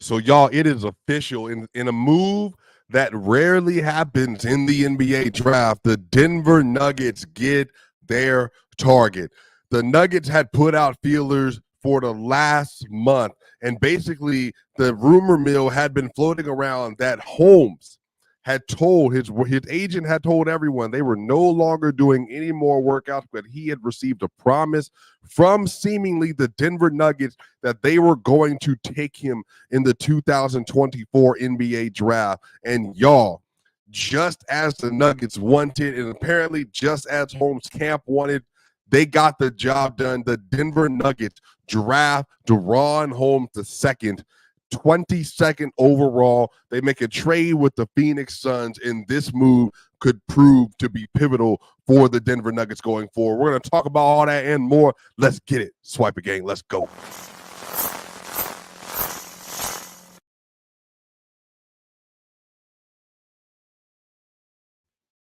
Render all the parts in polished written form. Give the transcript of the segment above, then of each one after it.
So, y'all, it is official in a move that rarely happens in the NBA draft. The Denver Nuggets get their target. The Nuggets had put out feelers for the last month, and basically the rumor mill had been floating around that Holmes had told his agent had told everyone they were no longer doing any more workouts, but he had received a promise from seemingly the Denver Nuggets that they were going to take him in the 2024 NBA draft. And y'all, just as the Nuggets wanted, and apparently just as Holmes' camp wanted, they got the job done. The Denver Nuggets draft Daron Holmes II, 22nd overall. They make a trade with the Phoenix Suns, and this move could prove to be pivotal for the Denver Nuggets going forward. We're going to talk about all that and more. Let's get it. Swipe it, gang. Let's go.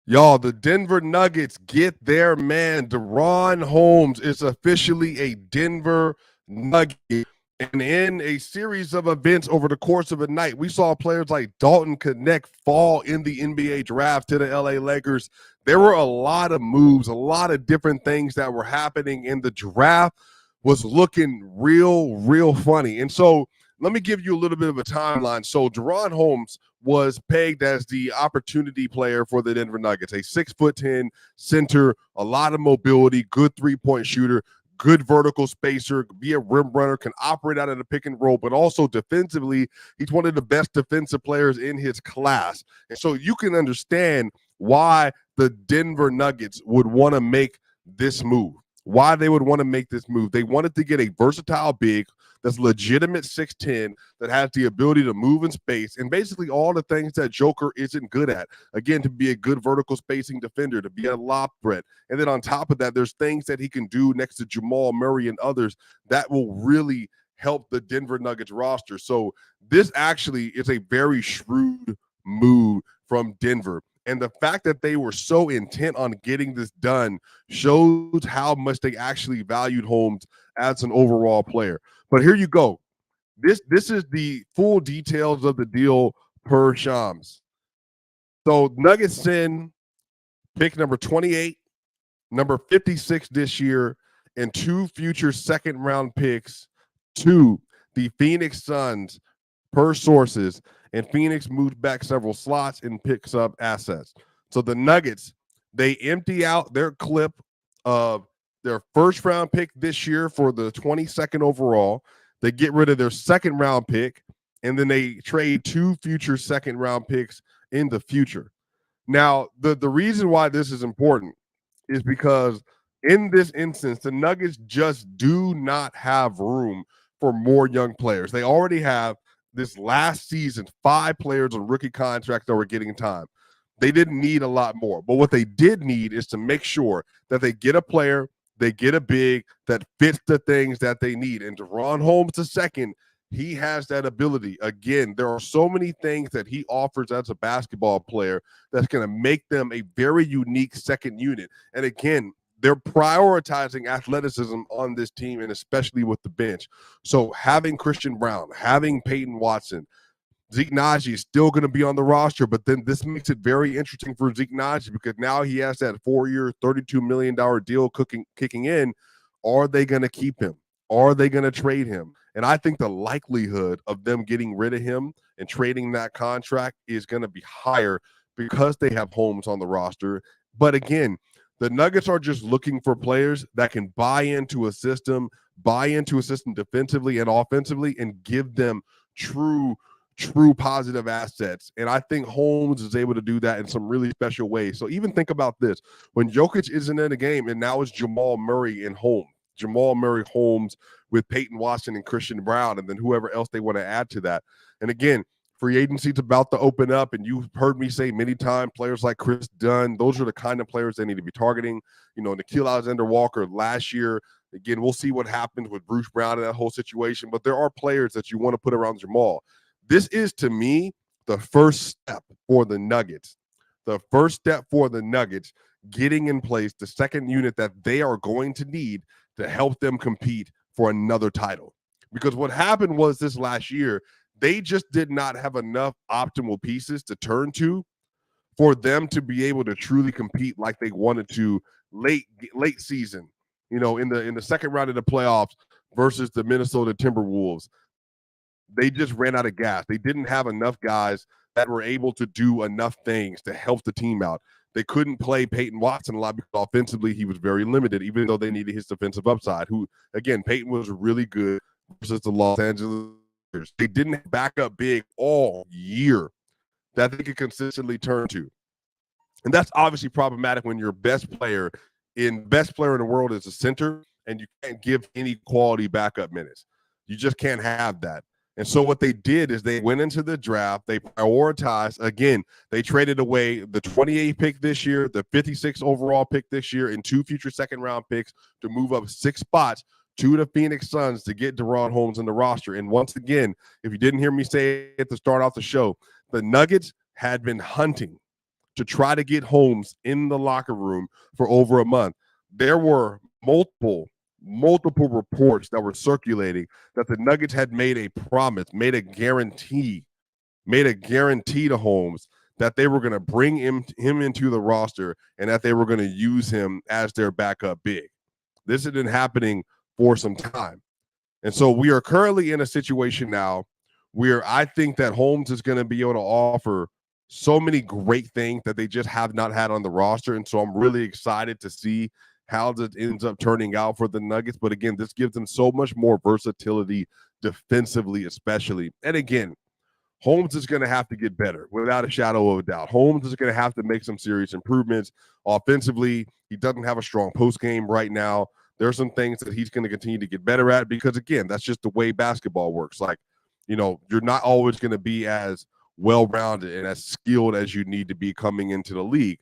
Y'all, the Denver Nuggets get their man. Daron Holmes is officially a Denver Nugget. And in a series of events over the course of a night, we saw players like Dalton Knecht fall in the NBA draft to the LA Lakers. There were a lot of moves, a lot of different things that were happening, and the draft was looking real funny. And so let me give you a little bit of a timeline. So Daron Holmes was pegged as the opportunity player for the Denver Nuggets, a 6'10" center, a lot of mobility, good three-point shooter, good vertical spacer, be a rim runner, can operate out of the pick and roll, but also defensively, he's one of the best defensive players in his class. And so you can understand why the Denver Nuggets would want to make this move. Why they would want to make this move. They wanted to get a versatile big that's legitimate 6'10", that has the ability to move in space, and basically all the things that Joker isn't good at. Again, to be a good vertical spacing defender, to be a lob threat. And then on top of that, there's things that he can do next to Jamal Murray and others that will really help the Denver Nuggets roster. So this actually is a very shrewd move from Denver. And the fact that they were so intent on getting this done shows how much they actually valued Holmes as an overall player. But here you go. This is the full details of the deal per Shams. So Nuggets send pick number 28, number 56 this year, and 2 future second-round picks to the Phoenix Suns per sources, and Phoenix moves back several slots and picks up assets. So the Nuggets, they empty out their clip of their first-round pick this year for the 22nd overall. They get rid of their second-round pick, and then they trade 2 future second-round picks in the future. Now, the reason why this is important is because in this instance, the Nuggets just do not have room for more young players. They already have this last season 5 players on rookie contracts that were getting time. They didn't need a lot more. But what they did need is to make sure that they get a player, they get a big that fits the things that they need. And Daron Holmes II, he has that ability. Again, there are so many things that he offers as a basketball player that's going to make them a very unique second unit. And again, they're prioritizing athleticism on this team, and especially with the bench. So having Christian Brown, having Peyton Watson, Zeke Naji is still going to be on the roster, but then this makes it very interesting for Zeke Naji because now he has that 4-year, $32 million deal kicking in. Are they going to keep him? Are they going to trade him? And I think the likelihood of them getting rid of him and trading that contract is going to be higher because they have Holmes on the roster. But again, the Nuggets are just looking for players that can buy into a system defensively and offensively, and give them true positive assets. And I think Holmes is able to do that in some really special ways. So even think about this. When Jokic isn't in the game, and now it's Jamal Murray and Holmes. Jamal Murray, Holmes with Peyton Watson and Christian Brown, and then whoever else they want to add to that. And again, free agency's about to open up, and you've heard me say many times, players like Chris Dunn, those are the kind of players they need to be targeting. You know, Nickeil Alexander-Walker last year, again, we'll see what happens with Bruce Brown and that whole situation, but there are players that you want to put around Jamal. This is, to me, the first step for the Nuggets. The first step for the Nuggets, getting in place the second unit that they are going to need to help them compete for another title. Because what happened was this last year, They just did not have enough optimal pieces to turn to for them to be able to truly compete like they wanted to late season, in the second round of the playoffs versus the Minnesota Timberwolves. They just ran out of gas. They didn't have enough guys that were able to do enough things to help the team out. They couldn't play Peyton Watson a lot because offensively he was very limited, even though they needed his defensive upside. Who, again, Peyton was really good versus the Los Angeles. They didn't back up big all year that they could consistently turn to. And that's obviously problematic when your best player in the world is a center and you can't give any quality backup minutes. You just can't have that. And so what they did is they went into the draft. They prioritized, again, they traded away the 28th pick this year, the 56th overall pick this year, and 2 future second-round picks to move up 6 spots to the Phoenix Suns to get Daron Holmes in the roster. And once again, if you didn't hear me say it to start off the show, the Nuggets had been hunting to try to get Holmes in the locker room for over a month. There were multiple reports that were circulating that the Nuggets had made a promise, made a guarantee to Holmes that they were going to bring him into the roster and that they were going to use him as their backup big. This had been happening for some time. And so we are currently in a situation now where I think that Holmes is going to be able to offer so many great things that they just have not had on the roster. And so I'm really excited to see how this ends up turning out for the Nuggets. But again, this gives them so much more versatility defensively, especially. And again, Holmes is going to have to get better without a shadow of a doubt. Holmes is going to have to make some serious improvements offensively. He doesn't have a strong post game right now. There are some things that he's going to continue to get better at because, again, that's just the way basketball works. Like, you're not always going to be as well-rounded and as skilled as you need to be coming into the league.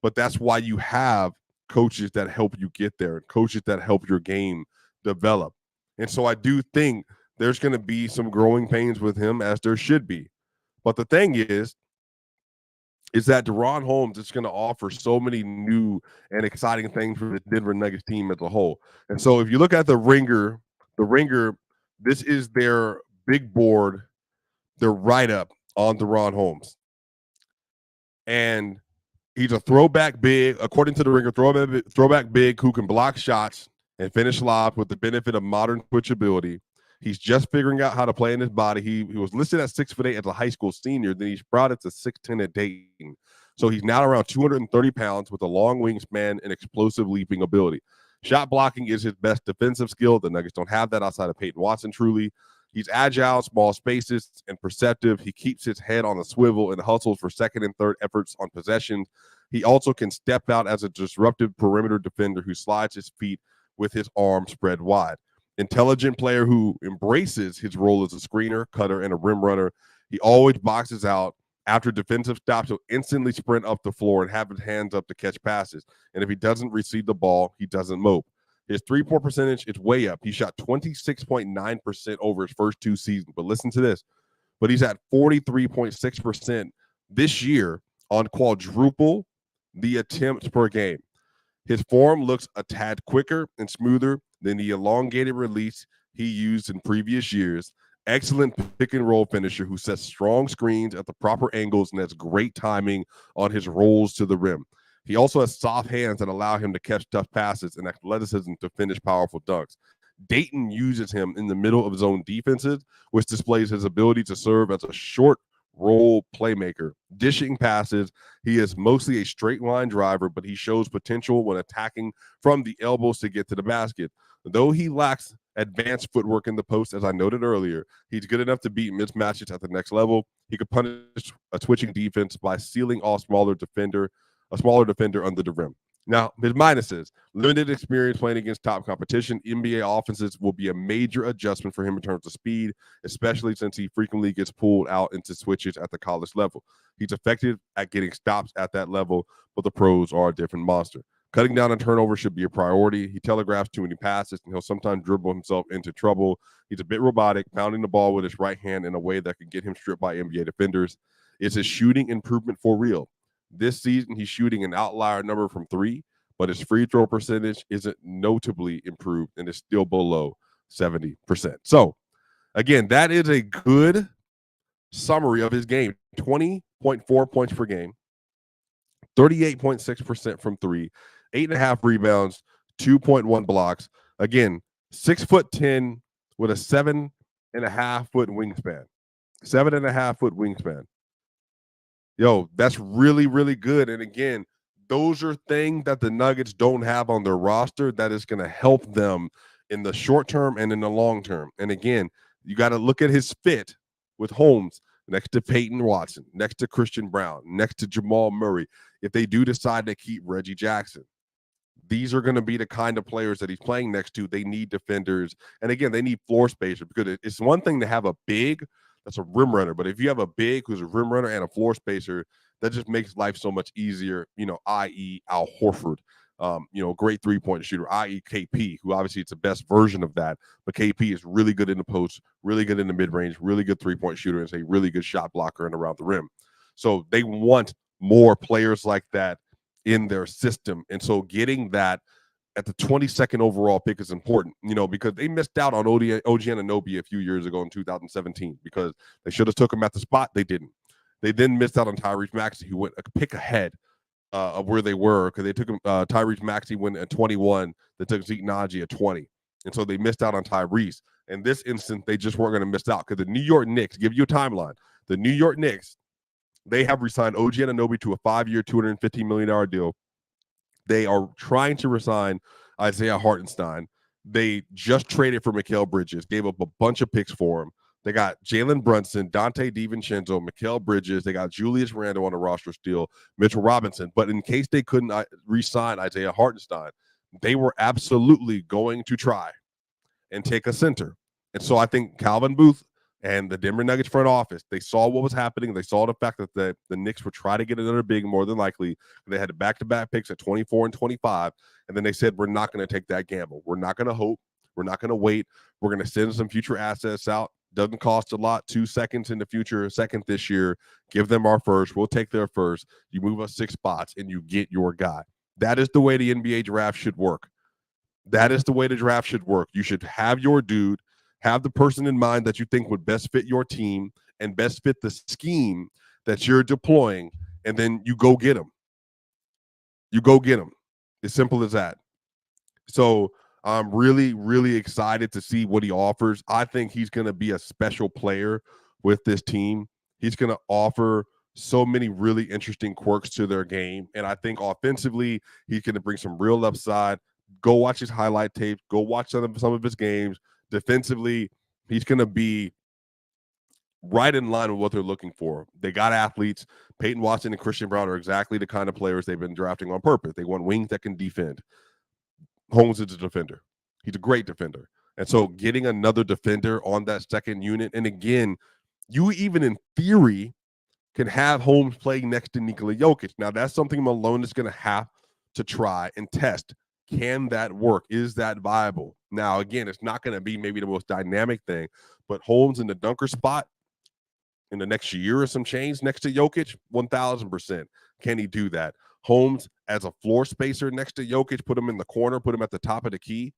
But that's why you have coaches that help you get there and coaches that help your game develop. And so I do think there's going to be some growing pains with him, as there should be. But the thing is that Daron Holmes is going to offer so many new and exciting things for the Denver Nuggets team as a whole. And so if you look at the Ringer, this is their big board, their write-up on Daron Holmes. And he's a throwback big, according to the Ringer, throwback big who can block shots and finish lobs with the benefit of modern switchability. He's just figuring out how to play in his body. He was listed at 6'8" as a high school senior. Then he's brought it to 6'10" at Dayton. So he's now around 230 pounds with a long wingspan and explosive leaping ability. Shot blocking is his best defensive skill. The Nuggets don't have that outside of Peyton Watson, truly. He's agile, small spaces, and perceptive. He keeps his head on a swivel and hustles for second and third efforts on possessions. He also can step out as a disruptive perimeter defender who slides his feet with his arms spread wide. Intelligent player who embraces his role as a screener, cutter, and a rim runner. He always boxes out. After defensive stops, he'll instantly sprint up the floor and have his hands up to catch passes. And if he doesn't receive the ball, he doesn't mope. His three-point percentage is way up. He shot 26.9% over his first 2 seasons. But listen to this. But he's at 43.6% this year on quadruple the attempts per game. His form looks a tad quicker and smoother than the elongated release he used in previous years. Excellent pick-and-roll finisher who sets strong screens at the proper angles and has great timing on his rolls to the rim. He also has soft hands that allow him to catch tough passes and athleticism to finish powerful dunks. Dayton uses him in the middle of zone defenses, which displays his ability to serve as a short role playmaker. Dishing passes, he is mostly a straight line driver, but he shows potential when attacking from the elbows to get to the basket. Though he lacks advanced footwork in the post, as I noted earlier, he's good enough to beat mismatches at the next level. He could punish a twitching defense by sealing off a smaller defender under the rim. Now, his minuses: limited experience playing against top competition. NBA offenses will be a major adjustment for him in terms of speed, especially since he frequently gets pulled out into switches at the college level. He's effective at getting stops at that level, but the pros are a different monster. Cutting down on turnovers should be a priority. He telegraphs too many passes, and he'll sometimes dribble himself into trouble. He's a bit robotic, pounding the ball with his right hand in a way that could get him stripped by NBA defenders. Is his shooting improvement for real? This season, he's shooting an outlier number from 3, but his free throw percentage isn't notably improved and is still below 70%. So, again, that is a good summary of his game: 20.4 points per game, 38.6% from three, 8.5 rebounds, 2.1 blocks. Again, 6'10" with a 7.5-foot wingspan. 7.5-foot wingspan. Yo, that's really, really good. And again, those are things that the Nuggets don't have on their roster that is going to help them in the short term and in the long term. And again, you got to look at his fit with Holmes next to Peyton Watson, next to Christian Brown, next to Jamal Murray. If they do decide to keep Reggie Jackson, these are going to be the kind of players that he's playing next to. They need defenders. And again, they need floor spacers, because it's one thing to have a big that's a rim runner, but if you have a big who's a rim runner and a floor spacer, that just makes life so much easier, i.e. Al Horford, great three-point shooter, i.e. KP, who obviously it's the best version of that, but KP is really good in the post, really good in the mid-range, really good three-point shooter, and is a really good shot blocker and around the rim. So they want more players like that in their system. And so getting that at the 22nd overall pick is important, because they missed out on OG Anunoby a few years ago in 2017 because they should have took him at the spot. They didn't. They then missed out on Tyrese Maxey, who went a pick ahead of where they were, because they took him. Tyrese Maxey went at 21. They took Zeke Naji at 20. And so they missed out on Tyrese. In this instance, they just weren't going to miss out, because the New York Knicks, give you a timeline, the New York Knicks, they have re-signed OG Anunoby to a 5-year, $250 million deal. They are trying to resign Isaiah Hartenstein. They just traded for Mikal Bridges, gave up a bunch of picks for him. They got Jalen Brunson, Dante DiVincenzo, Mikal Bridges. They got Julius Randle on the roster still, Mitchell Robinson. But in case they couldn't re-sign Isaiah Hartenstein, they were absolutely going to try and take a center. And so I think Calvin Booth and the Denver Nuggets front office, they saw what was happening. They saw the fact that the Knicks would try to get another big, more than likely. They had back-to-back picks at 24 and 25. And then they said, we're not going to take that gamble. We're not going to hope. We're not going to wait. We're going to send some future assets out. Doesn't cost a lot. 2 seconds in the future, a second this year. Give them our first. We'll take their first. You move us 6 spots and you get your guy. That is the way the NBA draft should work. That is the way the draft should work. You should have your dude, have the person in mind that you think would best fit your team and best fit the scheme that you're deploying, and then you go get them. You go get them. As simple as that. So I'm really, really excited to see what he offers. I think he's going to be a special player with this team. He's going to offer so many really interesting quirks to their game. And I think offensively, he's going to bring some real upside. Go watch his highlight tapes. Go watch some of his games. Defensively, he's going to be right in line with what they're looking for. They got athletes. Peyton Watson and Christian Brown are exactly the kind of players they've been drafting on purpose. They want wings that can defend. Holmes is a defender. He's a great defender. And so getting another defender on that second unit, and again, you even in theory can have Holmes playing next to Nikola Jokic. Now, that's something Malone is going to have to try and test. Can that work? Is that viable? Now, again, it's not going to be maybe the most dynamic thing, but Holmes in the dunker spot in the next year or some change next to Jokic, 1,000%. Can he do that? Holmes as a floor spacer next to Jokic, put him in the corner, put him at the top of the key.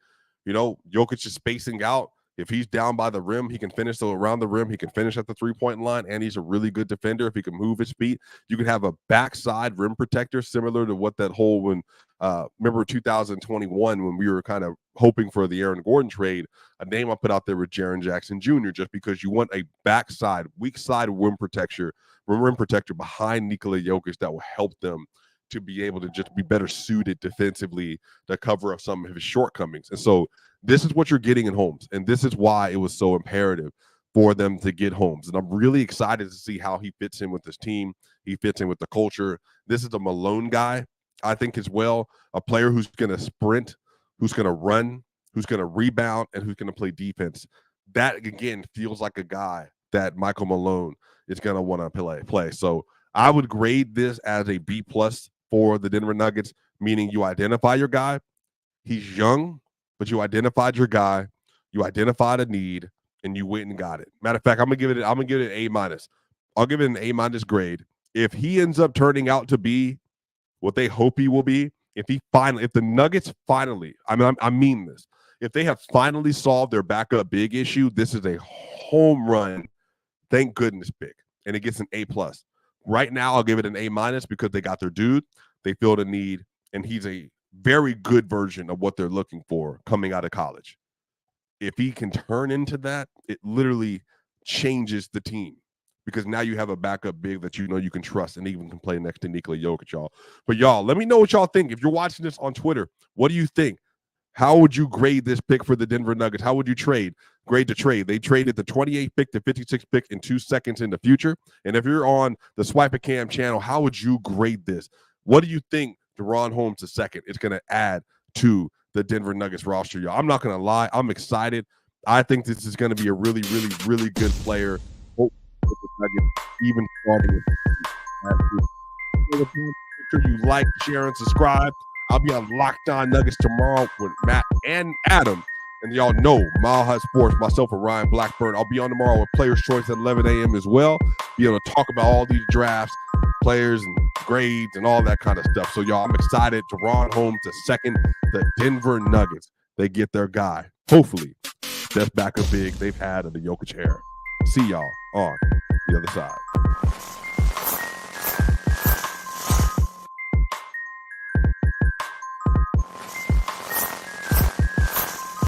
Jokic is spacing out. If he's down by the rim, he can finish around the rim. He can finish at the three-point line, and he's a really good defender if he can move his feet. You can have a backside rim protector similar to what that whole when remember 2021 when we were kind of hoping for the Aaron Gordon trade, a name I put out there was Jaren Jackson Jr., just because you want a backside, weak side rim protector behind Nikola Jokic that will help them to be able to just be better suited defensively to cover up some of his shortcomings. And so this is what you're getting in Holmes, and this is why it was so imperative for them to get Holmes. And I'm really excited to see how he fits in with this team. He fits in with the culture. This is a Malone guy, I think, as well, a player who's going to sprint, who's going to run, who's going to rebound, and who's going to play defense. That, again, feels like a guy that Michael Malone is going to want to play. So I would grade this as a B+ for the Denver Nuggets, meaning you identify your guy. He's young, but you identified your guy, you identified a need, and you went and got it. Matter of fact, I'm gonna give it an A-. I'll give it an A- grade. If he ends up turning out to be what they hope he will be, if the Nuggets finally, I mean this, if they have finally solved their backup big issue, this is a home run, thank goodness pick. and it gets an A+. Right now, I'll give it an A- because they got their dude. They feel the need, and he's a very good version of what they're looking for coming out of college. If he can turn into that, it literally changes the team because now you have a backup big that you know you can trust and even can play next to Nikola Jokic, y'all. But y'all, let me know what y'all think. If you're watching this on Twitter, what do you think? How would you grade this pick for the Denver Nuggets? How would you grade the trade? They traded the 28th pick to 56th pick in 2 seconds in the future. And if you're on the Swipe a Cam channel, how would you grade this? What do you think Daron Holmes II is going to add to the Denver Nuggets roster, y'all? I'm not going to lie. I'm excited. I think this is going to be a really, really, really good player. Hope the Nuggets even starting with make sure you like, share, and subscribe. I'll be on Locked On Nuggets tomorrow with Matt and Adam. And y'all know Mile High Sports, myself and Ryan Blackburn. I'll be on tomorrow with Players Choice at 11 a.m. as well. Be able to talk about all these drafts, players and grades and all that kind of stuff. So y'all, I'm excited. Daron Holmes II, the Denver Nuggets. They get their guy. Hopefully, best backup big they've had in the Jokic era. See y'all on the other side.